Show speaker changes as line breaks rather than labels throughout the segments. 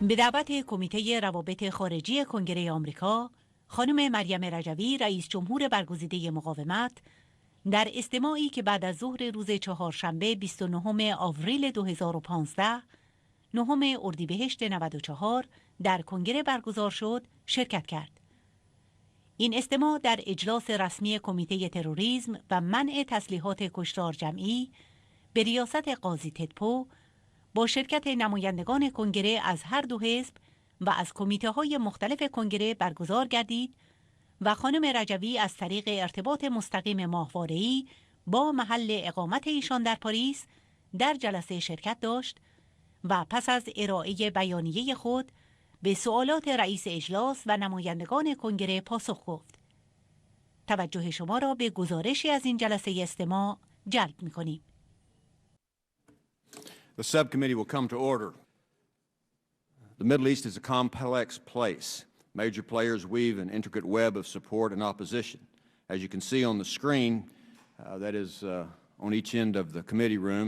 به دعوت کمیته روابط خارجی کنگره آمریکا، خانم مریم رجوی رئیس جمهور برگزیده مقاومت در استماعی که بعد از ظهر روز چهارشنبه 29 آوریل 2015 9 اردیبهشت 94 در کنگره برگزار شد شرکت کرد. این استماع در اجلاس رسمی کمیته تروریسم و منع تسلیحات کشتار جمعی به ریاست قاضی تدپو با شرکت نمایندگان کنگره از هر دو حزب و از کمیته‌های مختلف کنگره برگزار گردید و خانم رجوی از طریق ارتباط مستقیم ماهواره‌ای با محل اقامت ایشان در پاریس در جلسه شرکت داشت و پس از ارائه بیانیه خود به سوالات رئیس اجلاس و نمایندگان کنگره پاسخ گفت. توجه شما را به گزارشی از این جلسه استماع جلب می‌کنیم.
The subcommittee will come to order. The Middle East is a complex place. Major players weave an intricate web of support and opposition. As you can see on the screen, that is on each end of the committee room,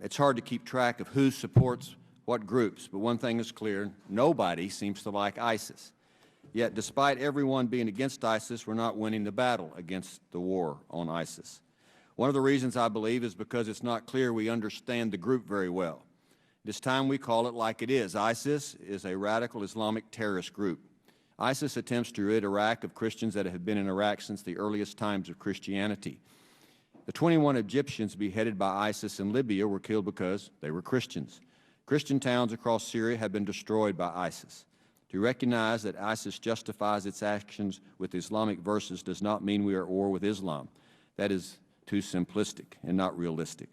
it's hard to keep track of who supports what groups, but one thing is clear, nobody seems to like ISIS. Yet despite everyone being against ISIS, we're not winning the battle against the war on ISIS. One of the reasons I believe is because it's not clear we understand the group very well. This time we call it like it is. ISIS is a radical Islamic terrorist group. ISIS attempts to rid Iraq of Christians that have been in Iraq since the earliest times of Christianity. The 21 Egyptians beheaded by ISIS in Libya were killed because they were Christians. Christian towns across Syria have been destroyed by ISIS. To recognize that ISIS justifies its actions with Islamic verses does not mean we are at war with Islam. That is too simplistic and not realistic.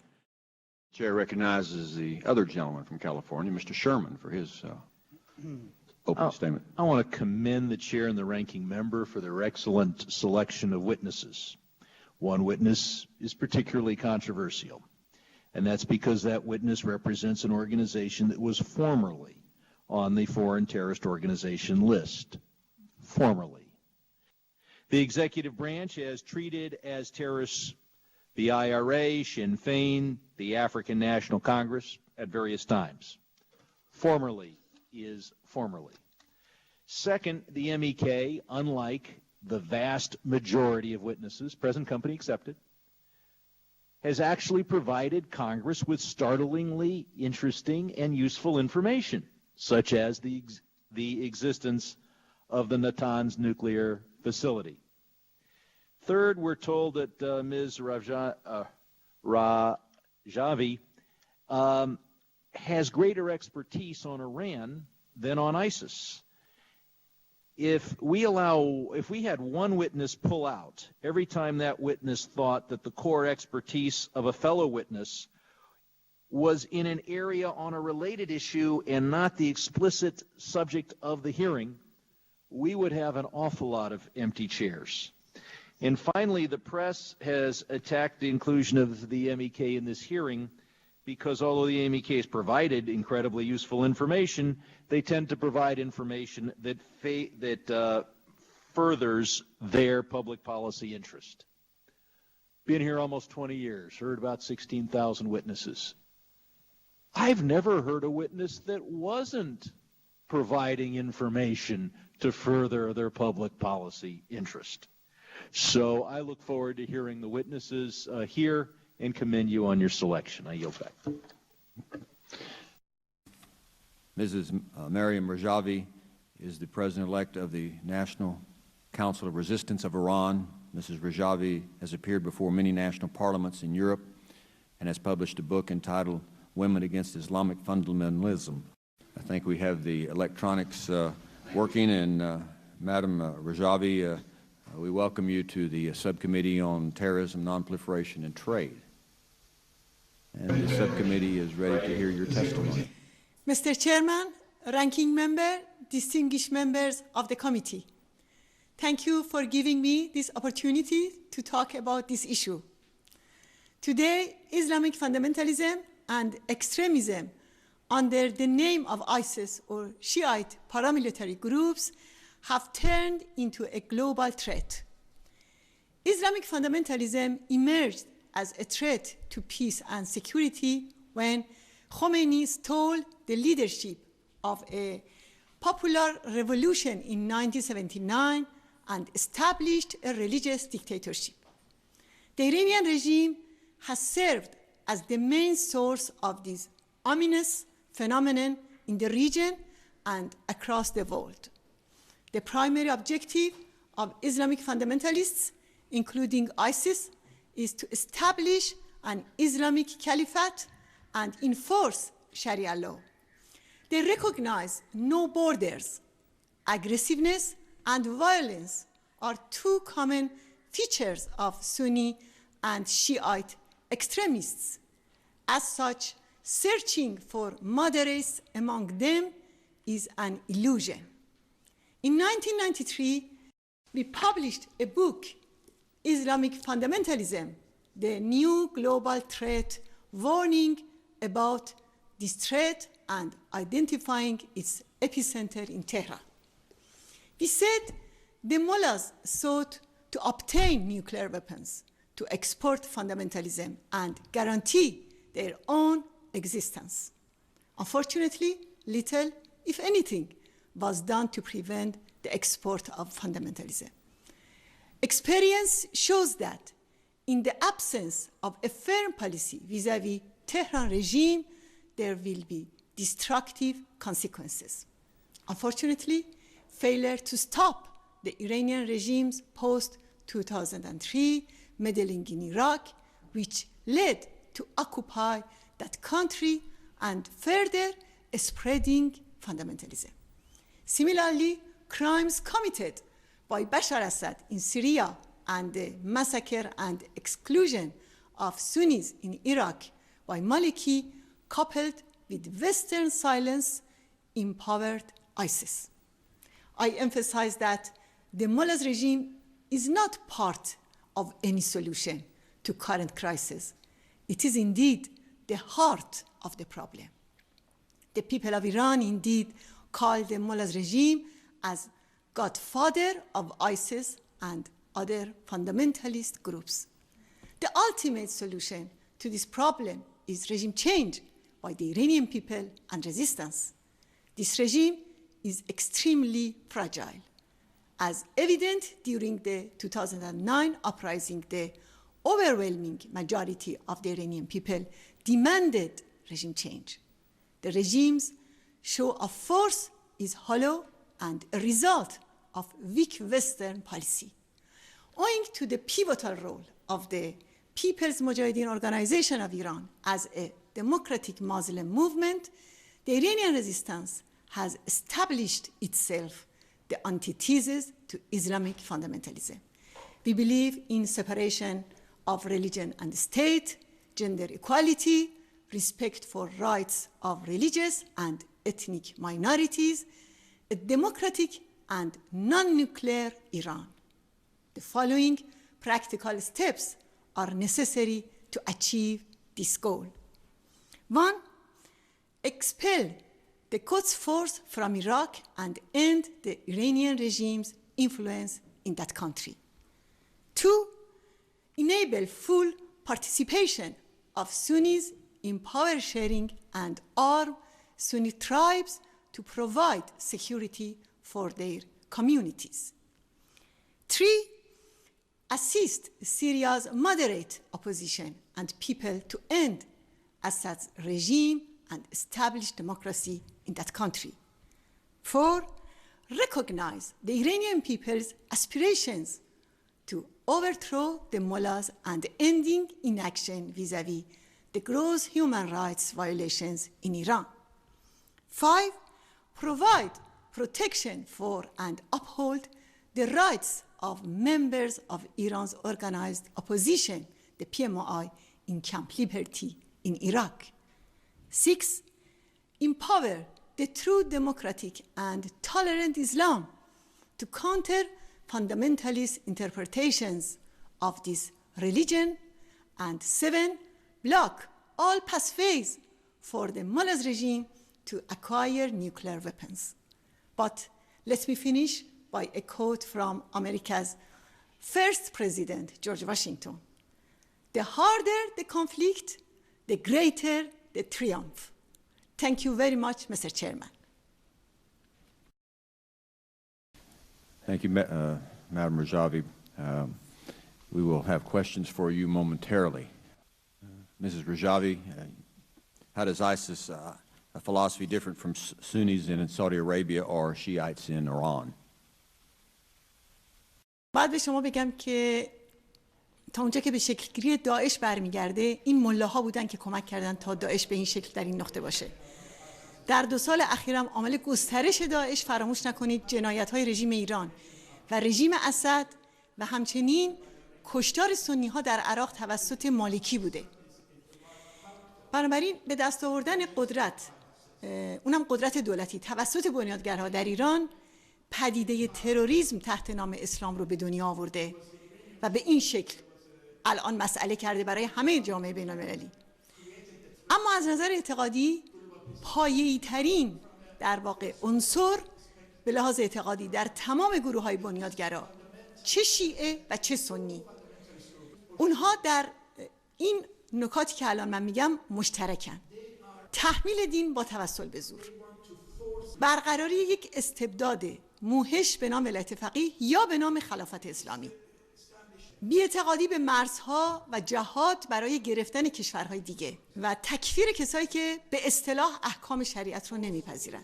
The chair recognizes the other gentleman from California, Mr. Sherman, for his opening statement.
I want to commend the chair and the ranking member for their excellent selection of witnesses. One witness is particularly controversial, and that's because that witness represents an organization that was formerly on the foreign terrorist organization list. Formerly. The executive branch has treated as terrorists the IRA, Sinn Féin, the African National Congress at various times. Formerly is formerly. Second, the MEK, unlike the vast majority of witnesses, present company accepted, has actually provided Congress with startlingly interesting and useful information, such as the existence of the Natanz nuclear facility. Third, we're told that Ms. Rajavi has greater expertise on Iran than on ISIS. If we had one witness pull out every time that witness thought that the core expertise of a fellow witness was in an area on a related issue and not the explicit subject of the hearing, we would have an awful lot of empty chairs. And finally, the press has attacked the inclusion of the MEK in this hearing because although the MEK has provided incredibly useful information, they tend to provide information that furthers their public policy interest. Been here almost 20 years, heard about 16,000 witnesses. I've never heard a witness that wasn't providing information to further their public policy interest. So I look forward to hearing the witnesses here and commend you on your selection. I yield back.
Mrs. Maryam Rajavi is the president-elect of the National Council of Resistance of Iran. Mrs. Rajavi has appeared before many national parliaments in Europe and has published a book entitled Women Against Islamic Fundamentalism. I think we have the electronics working, and Madam Rajavi, we welcome you to the Subcommittee on Terrorism, Nonproliferation, and Trade. And the subcommittee is ready to hear your testimony.
Mr. Chairman, Ranking Member, distinguished members of the committee, thank you for giving me this opportunity to talk about this issue. Today, Islamic fundamentalism and extremism under the name of ISIS or Shiite paramilitary groups have turned into a global threat. Islamic fundamentalism emerged as a threat to peace and security when Khomeini stole the leadership of a popular revolution in 1979 and established a religious dictatorship. The Iranian regime has served as the main source of this ominous phenomenon in the region and across the world. The primary objective of Islamic fundamentalists, including ISIS, is to establish an Islamic caliphate and enforce Sharia law. They recognize no borders. Aggressiveness and violence are two common features of Sunni and Shiite extremists. As such, searching for moderates among them is an illusion. In 1993, we published a book, Islamic Fundamentalism, the New Global Threat, warning about this threat and identifying its epicenter in Tehran. We said the mullahs sought to obtain nuclear weapons, to export fundamentalism, and guarantee their own existence. Unfortunately, little, if anything, was done to prevent the export of fundamentalism. Experience shows that in the absence of a firm policy vis-à-vis Tehran regime, there will be destructive consequences. Unfortunately, failure to stop the Iranian regime's post-2003 meddling in Iraq, which led to occupy that country and further spreading fundamentalism. Similarly, crimes committed by Bashar Assad in Syria and the massacre and exclusion of Sunnis in Iraq by Maliki, coupled with Western silence, empowered ISIS. I emphasize that the mullahs regime is not part of any solution to current crisis. It is indeed the heart of the problem. The people of Iran indeed call the mullahs regime as godfather of ISIS and other fundamentalist groups. The ultimate solution to this problem is regime change by the Iranian people and resistance. This regime is extremely fragile. As evident during the 2009 uprising, the overwhelming majority of the Iranian people demanded regime change. The regime's show of force is hollow and a result of weak Western policy. Owing to the pivotal role of the People's Mujahideen Organization of Iran as a democratic Muslim movement, the Iranian resistance has established itself the antithesis to Islamic fundamentalism. We believe in separation of religion and state, gender equality, respect for rights of religious and ethnic minorities, a democratic and non-nuclear Iran. The following practical steps are necessary to achieve this goal. 1. Expel the Quds force from Iraq and end the Iranian regime's influence in that country. 2. Enable full participation of Sunnis in power sharing and arm Sunni tribes to provide security for their communities. 3. Assist Syria's moderate opposition and people to end Assad's regime and establish democracy in that country. 4. Recognize the Iranian people's aspirations to overthrow the mullahs and ending inaction vis-à-vis the gross human rights violations in Iran. 5. Provide protection for and uphold the rights of members of Iran's organized opposition, the PMOI, in Camp Liberty in Iraq. 6. Empower the true democratic and tolerant Islam to counter fundamentalist interpretations of this religion. And 7. Block all pathways for the mullahs regime to acquire nuclear weapons. But let me finish by a quote from America's first president, George Washington. The harder the conflict, the greater the triumph. Thank you very much, Mr. Chairman.
Thank you, Madam Rajavi. We will have questions for you momentarily. Mrs. Rajavi, how does ISIS a philosophy different from Sunnis in Saudi Arabia or Shiites in Iran?
بعد به شما بگم که تا اونجا که به شکلگیری داعش برمیگرده این ملاها بودن که کمک کردن تا داعش به این شکل در این نقطه باشه. در 2 سال اخیرم عامل گسترش داعش فراموش نکنید جنایت‌های رژیم ایران و رژیم اسد و همچنین کشتار سنی‌ها در عراق توسط مالکی بوده. بنابراین به دست آوردن قدرت، اونم قدرت دولتی توسط بنیادگرها در ایران، پدیده تروریسم تحت نام اسلام رو به دنیا آورده و به این شکل الان مسئله کرده برای همه جامعه بین‌المللی. اما از نظر اعتقادی پایه‌ای ترین در واقع عنصر به لحاظ اعتقادی در تمام گروه‌های بنیادگرا، چه شیعه و چه سنی، اونها در این نکاتی که الان من میگم مشترکن. تحمیل دین با توسل به زور، برقراری یک استبداد موحش به نام ولایت فقیه یا به نام خلافت اسلامی، بی‌اعتقادی به مرزها و جهاد برای گرفتن کشورهای دیگه و تکفیر کسایی که به اصطلاح احکام شریعت رو نمیپذیرن.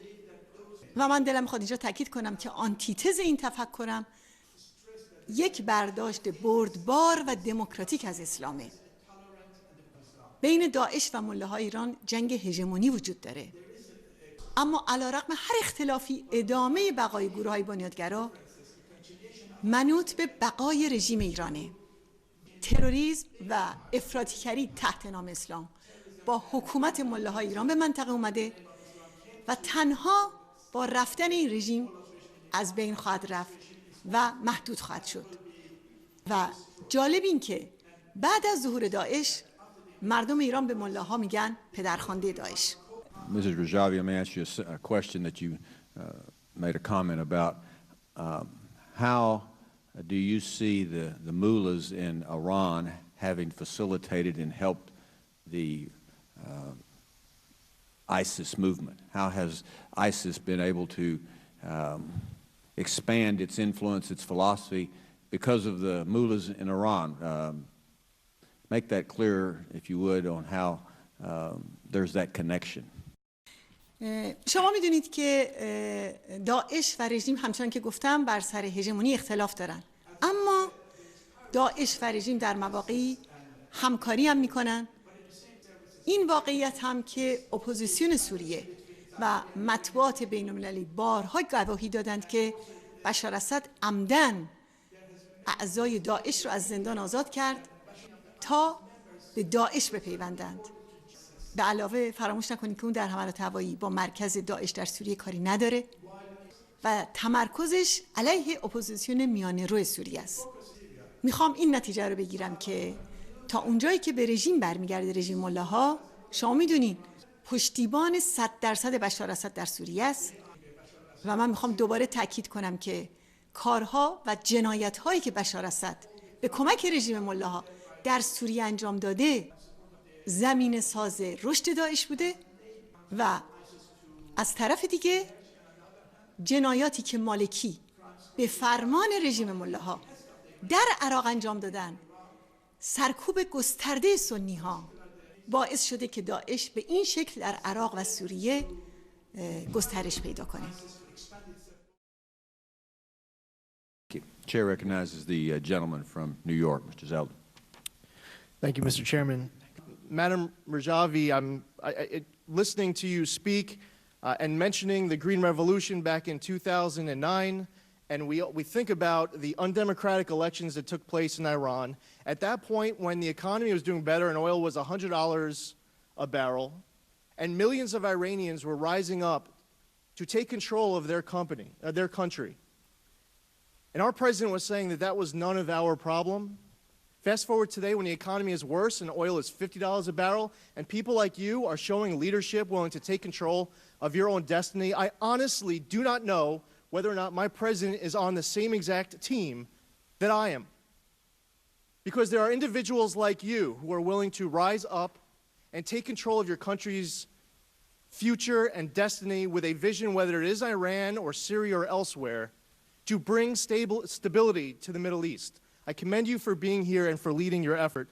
و من دلم میخواد اینجا تاکید کنم که آنتیتز این تفکرم یک برداشت بردبار و دموکراتیک از اسلامه. بین داعش و ملاهای ایران جنگ هژمونی وجود داره، اما علیرغم هر اختلافی ادامه بقای گروه‌های بنیادگرا منوط به بقای رژیم ایرانه. تروریسم و افراطیگری تحت نام اسلام با حکومت ملاهای ایران به منطقه اومده و تنها با رفتن این رژیم از بین خواهد رفت و محدود خواهد شد. و جالب این که بعد از ظهور داعش مردم ایران به ملاها میگن پدرخوانده داعش.
Mrs. Rajavi, let me ask you a question that you made a comment about. How do you see the mullahs in Iran having facilitated and helped the ISIS movement? How has ISIS been able to expand its influence, its philosophy, because of the mullahs in Iran? Make that clear, if you would, on how there's that connection.
شما میدونید که داعش و رژیم همچنان که گفتم بر سر هژمونی اختلاف دارن، اما داعش و رژیم در مواقعی همکاری هم میکنن. این واقعیت هم که اپوزیسیون سوریه و مطبوعات بین‌المللی بارها گواهی دادند که بشار اسد عمدن اعضای داعش رو از زندان آزاد کرد تا به داعش بپیوندند. به علاوه فراموش نکنید که اون در حملات هوایی با مرکز داعش در سوریه کاری نداره و تمرکزش علیه اپوزیسیون میانه رو سوریه است. میخوام این نتیجه رو بگیرم که تا اونجایی که به رژیم برمیگرده، رژیم ملاها، شما میدونین پشتیبان 100% بشار اسد در سوریه است و من میخوام دوباره تاکید کنم که کارها و جنایت‌هایی که بشار اسد به کمک رژیم ملاها در سوریه انجام داده زمین ساز رشد داعش بوده و از طرف دیگه جنایاتی که مالکی به فرمان رژیم ملاها در عراق انجام دادن، سرکوب گسترده سنی ها، باعث شده که داعش به این شکل در عراق و سوریه گسترش پیدا کنه.
Chair recognizes the gentleman from New York, Mr. Zeldin.
Thank you, Mr. Chairman. Madam Rajavi, listening to you speak and mentioning the Green Revolution back in 2009, and we think about the undemocratic elections that took place in Iran. At that point, when the economy was doing better and oil was $100 a barrel, and millions of Iranians were rising up to take control of their country. And our president was saying that that was none of our problem. Fast forward today when the economy is worse and oil is $50 a barrel, and people like you are showing leadership, willing to take control of your own destiny. I honestly do not know whether or not my president is on the same exact team that I am. Because there are individuals like you who are willing to rise up and take control of your country's future and destiny with a vision, whether it is Iran or Syria or elsewhere, to bring stability to the Middle East. I commend you for being here and for leading your effort.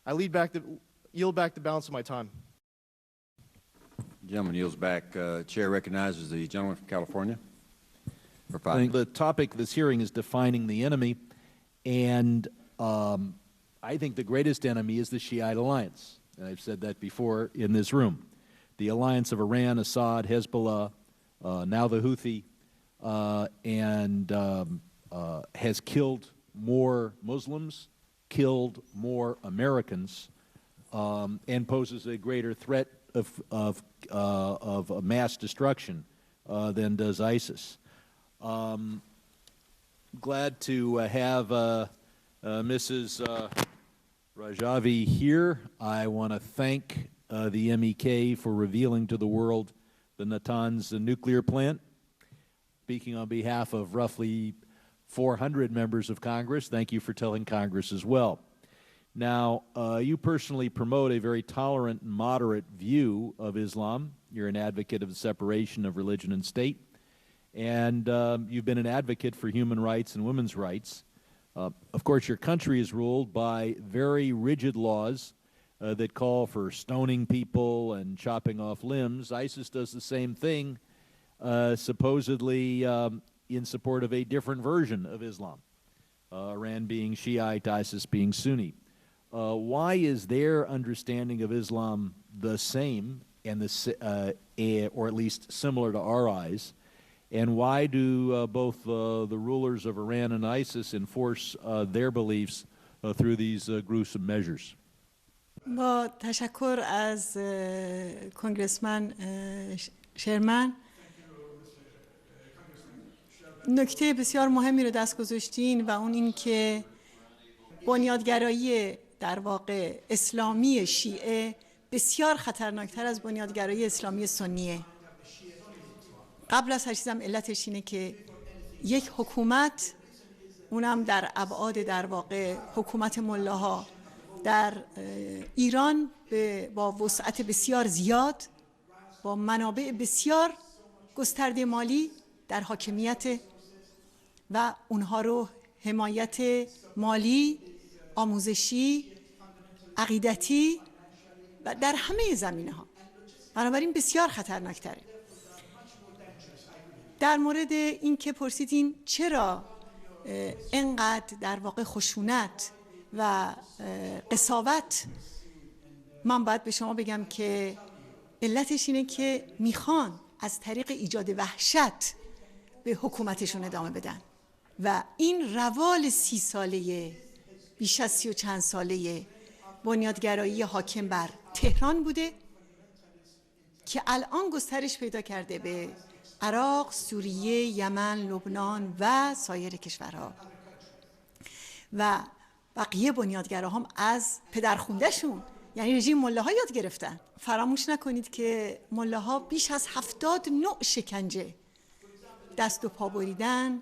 I yield back the balance of my time.
Gentleman yields back. Chair recognizes the gentleman from California.
The topic of this hearing is defining the enemy, and I think the greatest enemy is the Shiite alliance. And I've said that before in this room. The alliance of Iran, Assad, Hezbollah, now the Houthi, and has killed more Muslims, killed more Americans, and poses a greater threat of mass destruction than does ISIS. Glad to have Mrs. Rajavi here. I want to thank the MEK for revealing to the world the Natanz nuclear plant. Speaking on behalf of roughly 400 members of Congress, thank you for telling Congress as well. Now, you personally promote a very tolerant and moderate view of Islam. You're an advocate of the separation of religion and state, and you've been an advocate for human rights and women's rights. Of course, your country is ruled by very rigid laws that call for stoning people and chopping off limbs. ISIS does the same thing, supposedly in support of a different version of Islam, Iran being Shiite, ISIS being Sunni. Why is their understanding of Islam the same, and or at least similar to our eyes? And why do both the rulers of Iran and ISIS enforce their beliefs through these gruesome measures?
با تشکر از کنگرسمن شرمن، نکته بسیار مهمی رو دست گذاشتین و اون این که بنیادگرایی در واقع اسلامی شیعه بسیار خطرناکتر از بنیادگرایی اسلامی سنیه. قبل از هر چیزم علتش اینه که یک حکومت، اونم در ابعاد در واقع حکومت ملاها در ایران با وسعت بسیار زیاد، با منابع بسیار گسترده مالی در حاکمیت و اونها رو حمایت مالی، آموزشی، عقیدتی و در همه زمینه ها، بنابراین بسیار خطرناکتره. در مورد این که پرسیدین چرا اینقدر در واقع خشونت و قساوت، من باید به شما بگم که علتش اینه که میخوان از طریق ایجاد وحشت به حکومتشون ادامه بدن و این روال 30 ساله، بیش از 30 و چند ساله بنیادگرایی حاکم بر تهران بوده که الان گسترش پیدا کرده به عراق، سوریه، یمن، لبنان و سایر کشورها و بقیه بنیادگراها از پدرخوندهشون یعنی رژیم ملاها یاد گرفتن. فراموش نکنید که ملاها بیش از 70 نوع شکنجه، دست و پا بریدن،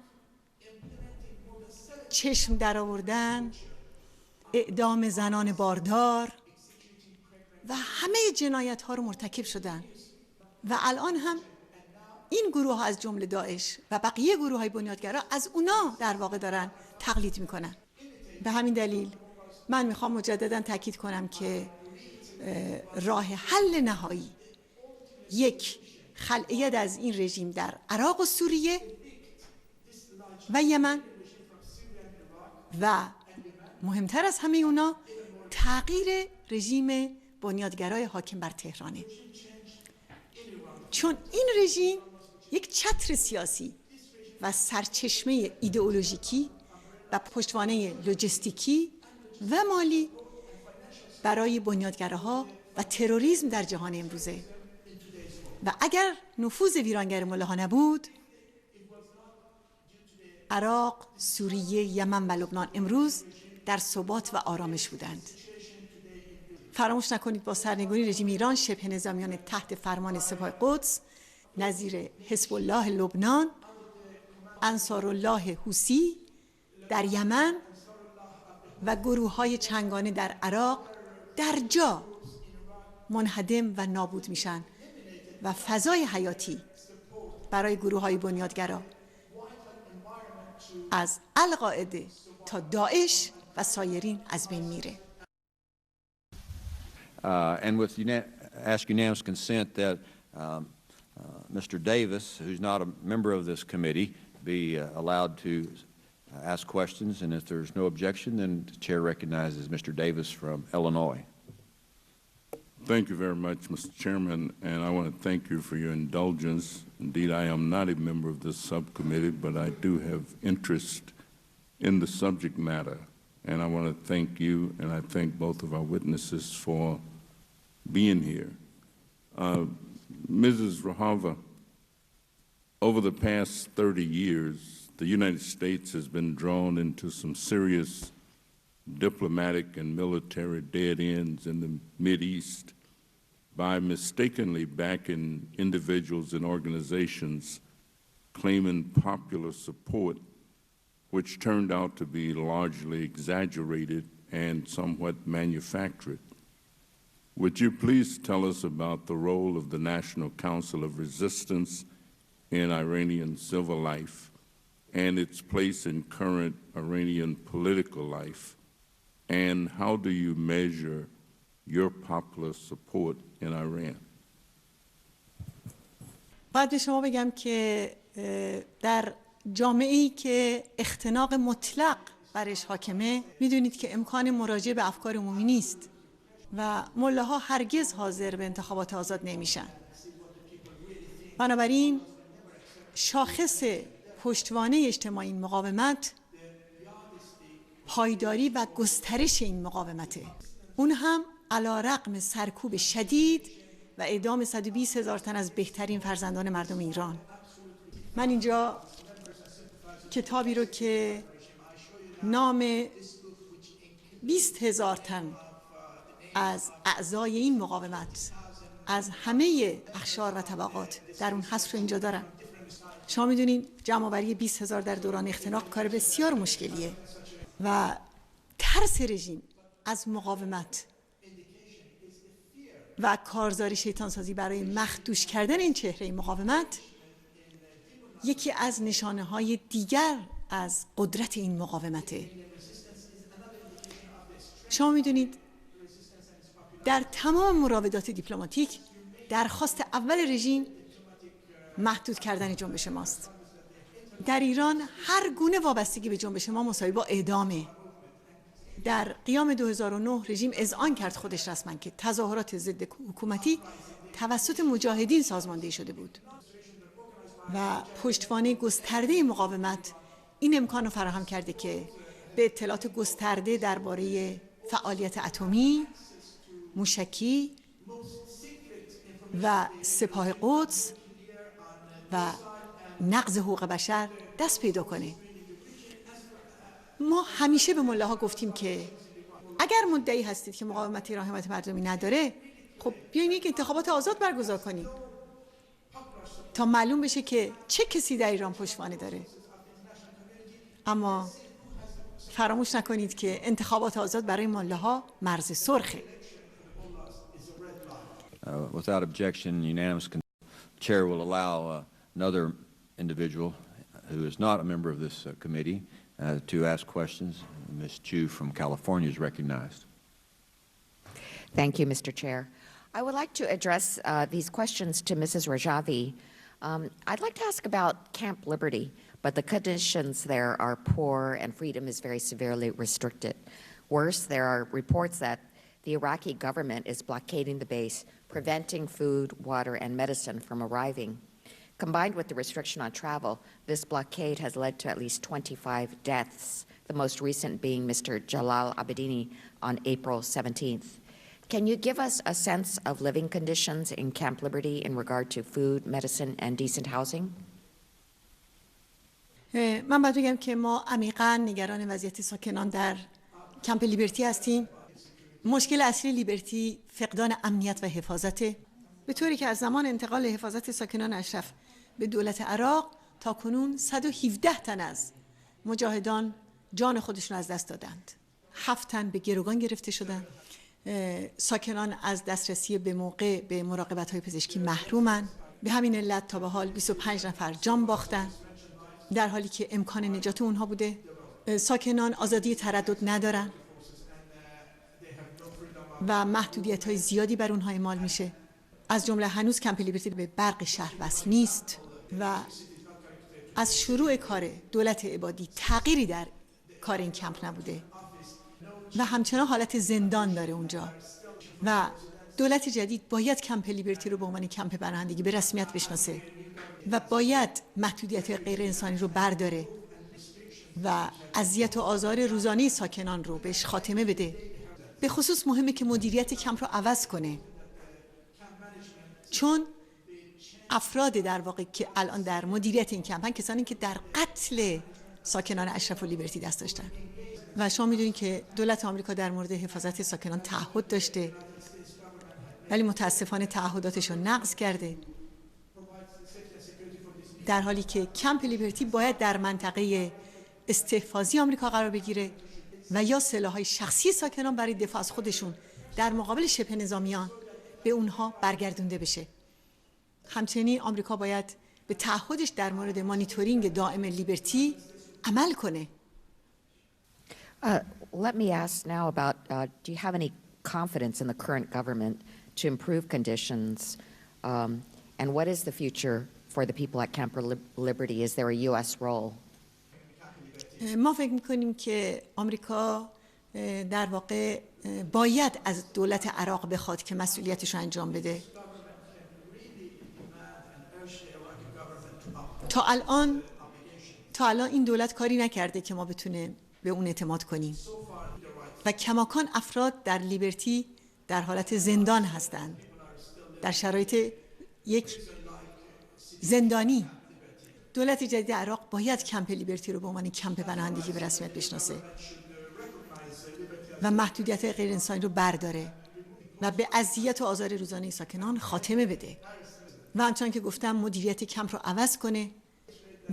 چشم در آوردن، اعدام زنان باردار و همه جنایت ها رو مرتکب شدن و الان هم این گروه ها از جمله داعش و بقیه گروه های بنیادگرا از اونا در واقع دارن تقلید میکنن. به همین دلیل من میخوام مجددا تاکید کنم که راه حل نهایی یک خلع ید از این رژیم در عراق و سوریه و یمن و مهمتر از همه اونا تغییر رژیم بنیادگرای حاکم بر تهرانه، چون این رژیم یک چتر سیاسی و سرچشمه ایدئولوژیکی و پشتوانه لوجستیکی و مالی برای بنیادگراها و تروریسم در جهان امروزه و اگر نفوذ ویرانگر ملاها نبود، عراق، سوریه، یمن و لبنان امروز در ثبات و آرامش بودند. فراموش نکنید با سرنگونی رژیم ایران شبه نظامیان تحت فرمان سپاه قدس نظیر حزب الله لبنان، انصارالله حوثی در یمن و گروه‌های چنگانه در عراق در جا منهدم و نابود میشن و فضای حیاتی برای گروه‌های بنیادگرا از القاعده تا داعش و سایرین از بین میره.
And with ask unanimous consent that Mr. Davis, who's not a member of this committee, be allowed to ask questions, and if there's no objection, then the chair recognizes Mr. Davis from Illinois.
Thank you very much, Mr. Chairman, and I want to thank you for your indulgence. Indeed, I am not a member of this subcommittee, but I do have interest in the subject matter, and I want to thank you, and I thank both of our witnesses for being here. Mrs. Rahava, over the past 30 years, the United States has been drawn into some serious diplomatic and military dead ends in the Mideast by mistakenly backing individuals and organizations claiming popular support, which turned out to be largely exaggerated and somewhat manufactured. Would you please tell us about the role of the National Council of Resistance in Iranian civil life and its place in current Iranian political life? And how do you measure your popular support in Iran?
باید به شما بگم که در جامعه‌ای که اختناق مطلق برش حاکمه، میدونید که امکان مراجعه به افکار عمومی نیست و ملاها هرگز حاضر به انتخابات آزاد نمیشن. بنابراین شاخص پشتوانه اجتماعی مقاومت پایداری و گسترش این مقاومته. اون هم علی‌رغم سرکوب شدید و اعدام 120,000 تن از بهترین فرزندان مردم ایران. من اینجا کتابی رو که نام 20,000 تن از اعضای این مقاومت از همه اقشار و طبقات در اون هست رو اینجا دارم. شما میدونین جمع‌آوری 20,000 در دوران اختناق کار بسیار مشکلیه و ترس رژیم از مقاومت و کارزار شیطانسازی برای مخدوش کردن این چهره مقاومت یکی از نشانه‌های دیگر از قدرت این مقاومته. شما میدونید در تمام مراودات دیپلماتیک درخواست اول رژیم محدود کردن جنبش ماست. در ایران هر گونه وابستگی به جنبش ما مساوی با اعدامه. در قیام 2009 رژیم اذعان کرد خودش رسما که تظاهرات ضد حکومتی توسط مجاهدین سازماندهی شده بود و پشتوانه گسترده مقاومت این امکان رو فراهم کرده که به اطلاعات گسترده درباره فعالیت اتمی، موشکی و سپاه قدس و نقض حقوق بشر دست پیدا کنه. ما همیشه به ملاها گفتیم که اگر مدعی هستید که مقاومت ایران حمایت مردمی نداره، خب بیاین یک انتخابات آزاد برگزار کنیم تا معلوم بشه که چه کسی در ایران پشتوانه داره. اما فراموش نکنید که انتخابات آزاد برای ملاها مرز سرخه.
Without objection, unanimous chair will allow another individual who is not a member of this committee to ask questions. Ms. Chu from California is recognized.
Thank you, Mr. Chair. I would like to address these questions to Mrs. Rajavi. I'd like to ask about Camp Liberty, but the conditions there are poor and freedom is very severely restricted. Worse, there are reports that the Iraqi government is blockading the base, preventing food, water, and medicine from arriving. Combined with the restriction on travel, this blockade has led to at least 25 deaths, the most recent being Mr. Jalal Abedini on April 17th. Can you give us a sense of living conditions in Camp Liberty in regard to food, medicine, and decent housing?
من باید بگم که ما عمیقاً نگران وضعیت ساکنان در کمپ لیبرتی هستیم. مشکل اصلی لیبرتی فقدان امنیت و حفاظته، به طوری که از زمان انتقال حفاظت ساکنان اشرف به دولت عراق تا کنون 117 تن از مجاهدان جان خودشون از دست دادند. 7 تن به گروگان گرفته شدند. ساکنان از دسترسی به موقع به مراقبت‌های پزشکی محرومن. به همین علت تا به حال 25 نفر جان باختن در حالی که امکان نجات اونها بوده. ساکنان آزادی تردد ندارن و محدودیت‌های زیادی بر اونها اعمال میشه. از جمله هنوز کمپ لیبرتی به برق شهر وصل نیست و از شروع کار دولت عبادی تغییری در کار این کمپ نبوده و همچنان حالت زندان داره اونجا و دولت جدید باید کمپ لیبرتی رو به عنوان کمپ پناهندگی به رسمیت بشناسه و باید محدودیت غیر انسانی رو برداره و اذیت و آزار روزانه ساکنان رو بهش خاتمه بده. به خصوص مهمه که مدیریت کمپ رو عوض کنه، چون افراد در واقع که الان در مدیریت این کمپ کسانی که در قتل ساکنان اشرف و لیبرتی دست داشتن و شما میدونید که دولت آمریکا در مورد حفاظت ساکنان تعهد داشته ولی متاسفانه تعهداتش رو نقض کرده، در حالی که کمپ لیبرتی باید در منطقه استحفاظی آمریکا قرار بگیره و یا سلاح‌های شخصی ساکنان برای دفاع از خودشون در مقابل شبه نظامیان به اونها برگردونده بشه. همچنین آمریکا باید به تعهدش در مورد مانیتورینگ دائم لیبرتی عمل کنه.
Let me ask now about, do you have any confidence in the current government to improve conditions? And what is the future for the people at Camp Liberty? Is there a U.S. role?
ما فکر میکنیم که آمریکا در واقع باید از دولت عراق بخواد که مسئولیتش رو انجام بده. تا الان این دولت کاری نکرده که ما بتونه به اون اعتماد کنیم و کماکان افراد در لیبرتی در حالت زندان هستند، در شرایط یک زندانی. دولت جدید عراق باید کمپ لیبرتی رو به عنوان کمپ پناهندگی به رسمیت بشناسه و محدودیت غیر انسانی رو برداره و به اذیت و آزار روزانه ساکنان خاتمه بده و همچنان که گفتم مدیریت کمپ رو عوض کنه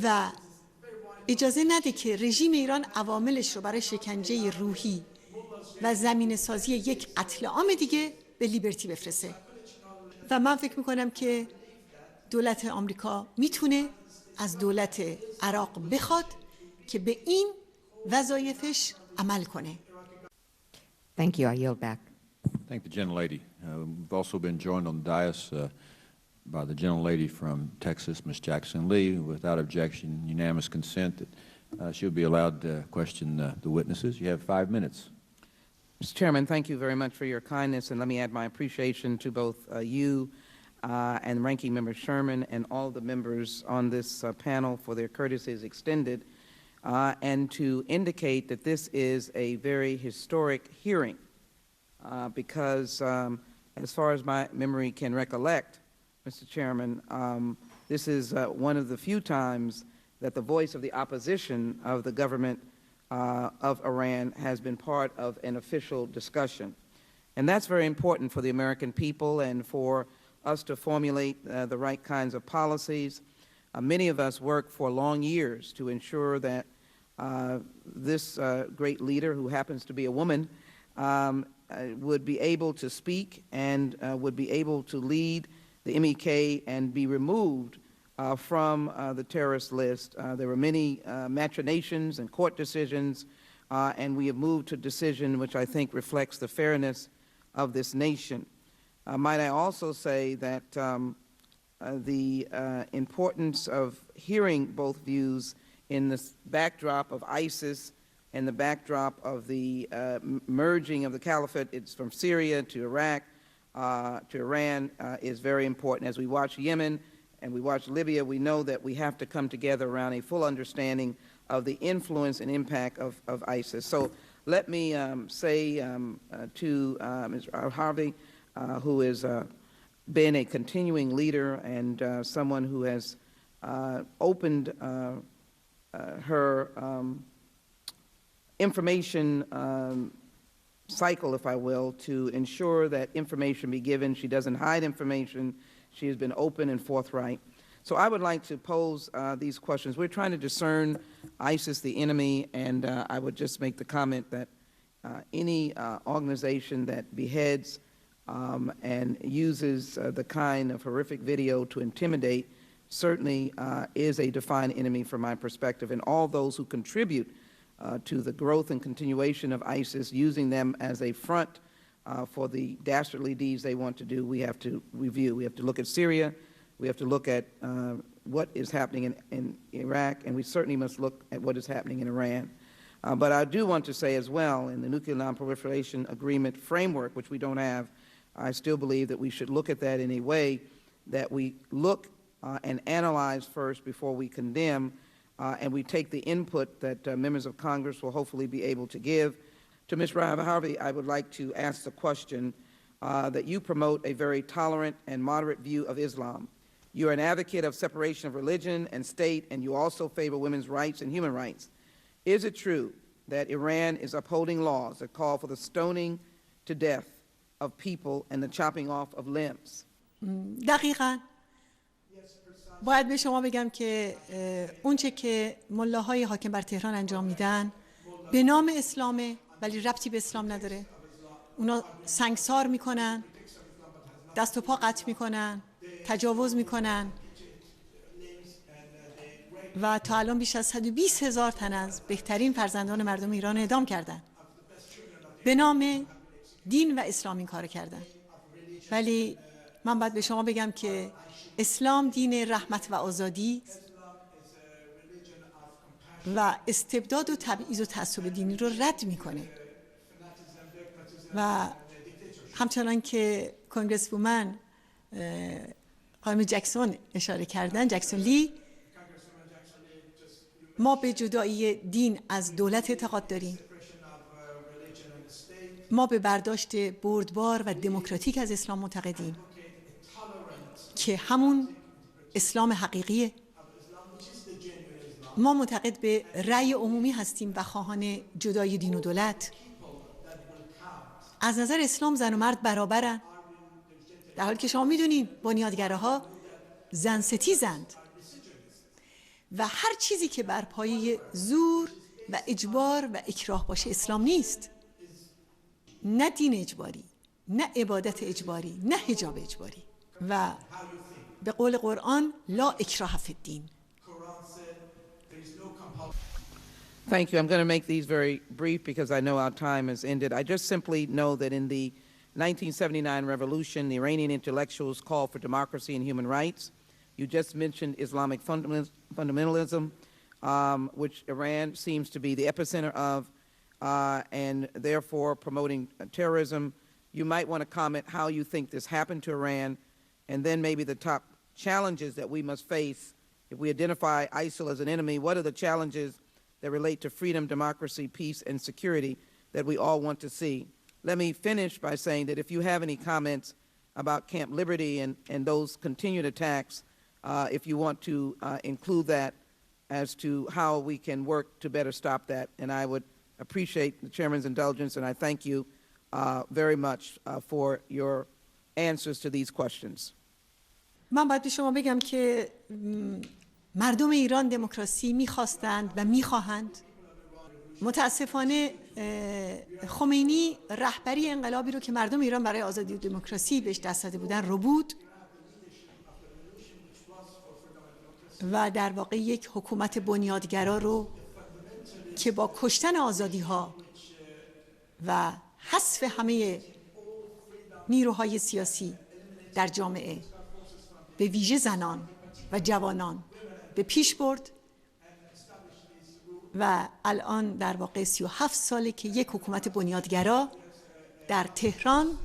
و اجازه نده که رژیم ایران عواملش رو برای شکنجه روحی و زمینه سازی یک قتل عام دیگه به لیبرتی بفرسته. و من فکر میکنم که دولت آمریکا میتونه از دولت عراق بخواد که به این وظایفش عمل کنه.
Thank you. I yield back.
Thank the gentlelady. We've also been joined on the dais by the gentlelady from Texas, Ms. Jackson Lee. Without objection, unanimous consent that she'll be allowed to question the witnesses. You have 5 minutes.
Mr. Chairman, thank you very much for your kindness, and let me add my appreciation to both you and Ranking Member Sherman and all the members on this panel for their courtesies extended, and to indicate that this is a very historic hearing because as far as my memory can recollect, Mr. Chairman, this is one of the few times that the voice of the opposition of the government of Iran has been part of an official discussion. And that's very important for the American people and for us to formulate the right kinds of policies. Many of us worked for long years to ensure that this great leader, who happens to be a woman, would be able to speak and would be able to lead the MEK and be removed from the terrorist list. There were many machinations and court decisions, and we have moved to a decision which I think reflects the fairness of this nation. Might I also say that the importance of hearing both views in the backdrop of ISIS and the backdrop of the merging of the caliphate, it's from Syria to Iraq to Iran, is very important. As we watch Yemen and we watch Libya, we know that we have to come together around a full understanding of the influence and impact of ISIS. So let me say to Mr. Harvey, who has been a continuing leader and someone who has opened her information cycle, if I will, to ensure that information be given. She doesn't hide information. She has been open and forthright. So I would like to pose these questions. We're trying to discern ISIS, the enemy, and I would just make the comment that any organization that beheads and uses the kind of horrific video to intimidate certainly is a defined enemy from my perspective, and all those who contribute to the growth and continuation of ISIS, using them as a front for the dastardly deeds they want to do, we have to review. We have to look at Syria, we have to look at what is happening in Iraq, and we certainly must look at what is happening in Iran. But I do want to say as well, in the Nuclear Non-Proliferation Agreement framework, which we don't have, I still believe that we should look at that in a way that we look and analyze first before we condemn, and we take the input that members of Congress will hopefully be able to give. To Ms. Harvey, I would like to ask the question that you promote a very tolerant and moderate view of Islam. You're an advocate of separation of religion and state, and you also favor women's rights and human rights. Is it true that Iran is upholding laws that call for the stoning to death of people and the chopping off of limbs?
دقیقاً. باید به شما بگم که اونچه که ملاهای حاکم بر تهران انجام میدن به نام اسلامه، ولی ربطی به اسلام نداره. اونا سنگسار میکنن، دست و پا قطع میکنن، تجاوز میکنن و تا الان بیش از 120,000 تن از بهترین فرزندان مردم ایران اعدام کردن. به نام دین و اسلام این کار کردن. ولی من باید به شما بگم که اسلام دین رحمت و آزادی و استبداد و تبعیض و تعصب دینی رو رد میکنه. و همچنان که کنگرس وومن خانم جکسون اشاره کردن، جکسون لی، ما به جدایی دین از دولت اعتقاد داریم. ما به برداشت بردبار و دموکراتیک از اسلام معتقدیم که همون اسلام حقیقیه. ما معتقد به رأی عمومی هستیم و خواهان جدای دین و دولت. از نظر اسلام زن و مرد برابرن، در حالی که شما میدونین بنیادگراها زن ستیزند و هر چیزی که بر پایه زور و اجبار و اکراه باشه اسلام نیست. نه دین اجباری، نه عبادت اجباری، نه حجاب اجباری. و به قول قرآن لا اکراه فی الدین.
Thank you. I'm going to make these very brief because I know our time has ended. I just simply know that in the 1979 revolution, the Iranian intellectuals called for democracy and human rights. You just mentioned Islamic fundamentalism, which Iran seems to be the epicenter of, and therefore promoting terrorism. You might want to comment how you think this happened to Iran, and then maybe the top challenges that we must face. If we identify ISIL as an enemy, what are the challenges that relate to freedom, democracy, peace, and security that we all want to see? Let me finish by saying that if you have any comments about Camp Liberty and those continued attacks, if you want to include that as to how we can work to better stop that. And I would appreciate the Chairman's indulgence, and I thank you very much for your answers to these questions.
من باید به شما بگم که مردم ایران دموکراسی میخواستند و میخواهند. متاسفانه خمینی رهبری انقلابی رو که مردم ایران برای آزادی و دموکراسی بهش دست داده بودن رو بود و در واقع یک حکومت بنیادگرا رو که با کشتن آزادی ها و حذف همه نیروهای سیاسی در جامعه به ویژه زنان و جوانان به پیش برد و الان در واقع 37 ساله که یک حکومت بنیادگرا در تهران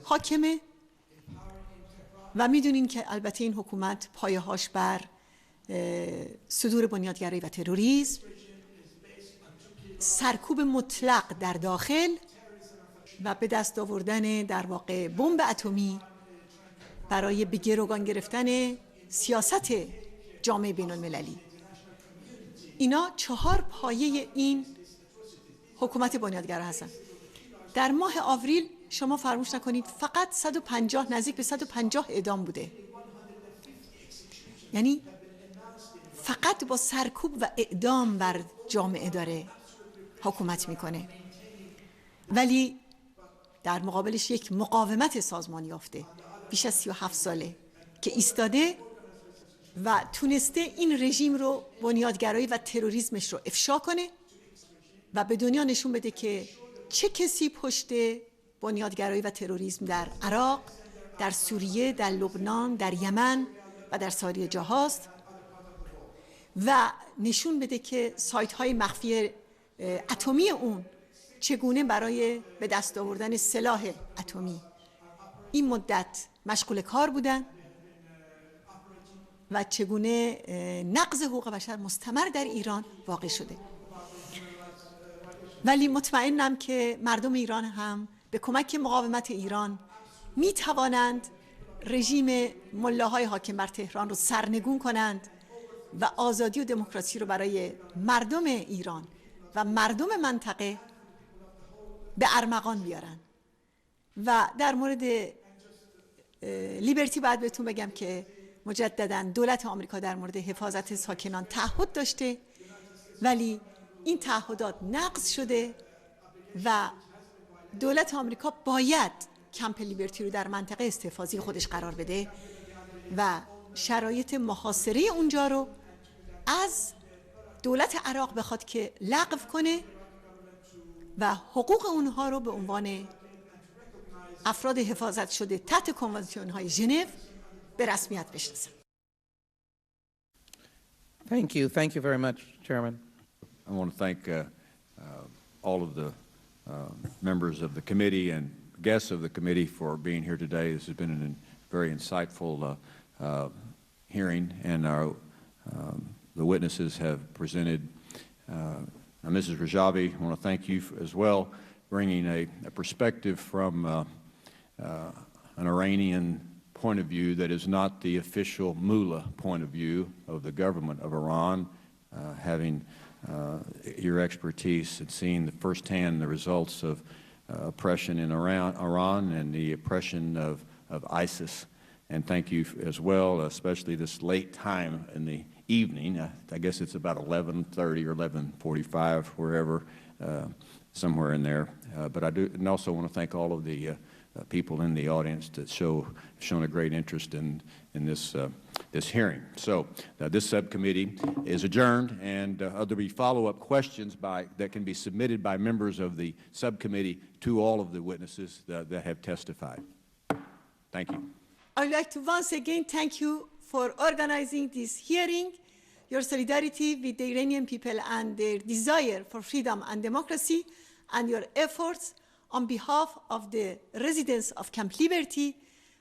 حاکمه و میدونین که البته این حکومت پایه‌هاش بر صدور بنیادگرایی و تروریسم، سرکوب مطلق در داخل و به دست آوردن در واقع بمب اتمی برای به گروگان گرفتن سیاست جامعه بین المللی. اینا 4 پایه این حکومت بنیادگرا هستن. در ماه آوریل شما فراموش نکنید فقط 150 نزدیک به 150 اعدام بوده. یعنی فقط با سرکوب و اعدام بر جامعه داره حکومت میکنه. ولی در مقابلش یک مقاومت سازمان یافته بیش از 37 ساله که ایستاده و تونسته این رژیم رو، بنیادگرایی و تروریسمش رو افشا کنه و به دنیا نشون بده که چه کسی پشت بنیادگرایی و تروریسم در عراق، در سوریه، در لبنان، در یمن و در سایر جاهاست و نشون بده که سایت های مخفی اتمی اون چگونه برای به دست آوردن سلاح اتمی این مدت مشغول کار بودن و چگونه نقض حقوق بشر مستمر در ایران واقع شده. ولی مطمئنم که مردم ایران هم به کمک مقاومت ایران می توانند رژیم ملاهای حاکم بر تهران رو سرنگون کنند و آزادی و دموکراسی رو برای مردم ایران و مردم منطقه به ارمغان بیارن. و در مورد لیبرتی باید بهتون بگم که مجدداً دولت آمریکا در مورد حفاظت ساکنان تعهد داشته، ولی این تعهدات نقض شده و دولت آمریکا باید کمپ لیبرتی رو در منطقه استحفاظی خودش قرار بده و شرایط محاصره اونجا رو از دولت عراق بخواد که لغو کنه و حقوق اونها رو به عنوان افراد حفاظت شده تحت کنوانسیون های ژنو به رسمیت بشناسه.
Thank you. Thank you very much, Chairman.
I want to thank all of the members of the committee and guests of the committee for being here today. This has been a very insightful hearing, and the witnesses have presented. Mrs. Rajavi, I want to thank you as well, bringing a perspective from an Iranian point of view that is not the official mullah point of view of the government of Iran, having your expertise and seeing firsthand the results of oppression in Iran and the oppression of ISIS. And thank you as well, especially this late time in the evening. I guess it's about 11:30 or 11:45, wherever, somewhere in there. But I do, and also want to thank all of the people in the audience that shown a great interest in this hearing. So this subcommittee is adjourned, and there'll be follow-up questions that can be submitted by members of the subcommittee to all of the witnesses that have testified. Thank you.
I'd like to once again thank you for organizing this hearing, your solidarity with the Iranian people and their desire for freedom and democracy, and your efforts on behalf of the residents of Camp Liberty,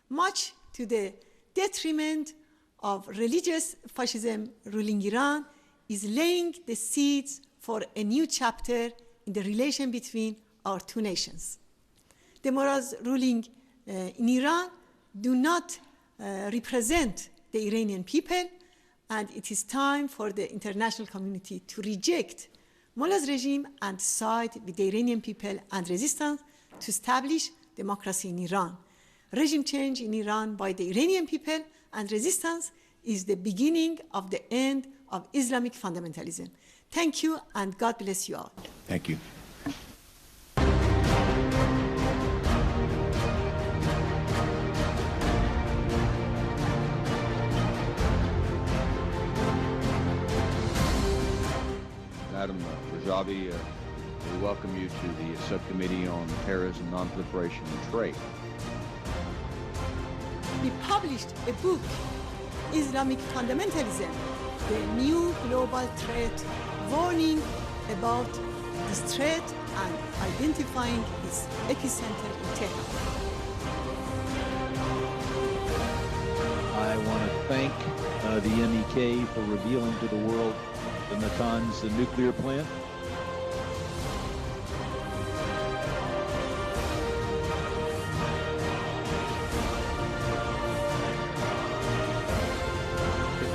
much to the detriment of religious fascism ruling Iran, is laying the seeds for a new chapter in the relation between our two nations. The Moras ruling in Iran do not represent the Iranian people, and it is time for the international community to reject Mullah's regime and side with the Iranian people and resistance to establish democracy in Iran. Regime change in Iran by the Iranian people and resistance is the beginning of the end of Islamic fundamentalism. Thank you, and God bless you all.
Thank you. Madam Rajavi, we welcome you to the Subcommittee on Terrorism, Non-Proliferation and Trade.
We published a book, Islamic Fundamentalism, the new global threat, warning about this threat and identifying its epicenter in Tehran.
I want to thank the MEK for revealing to the world the Natanz nuclear plant.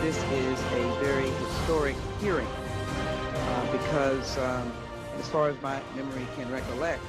This is a very historic hearing because, as far as my memory can recollect,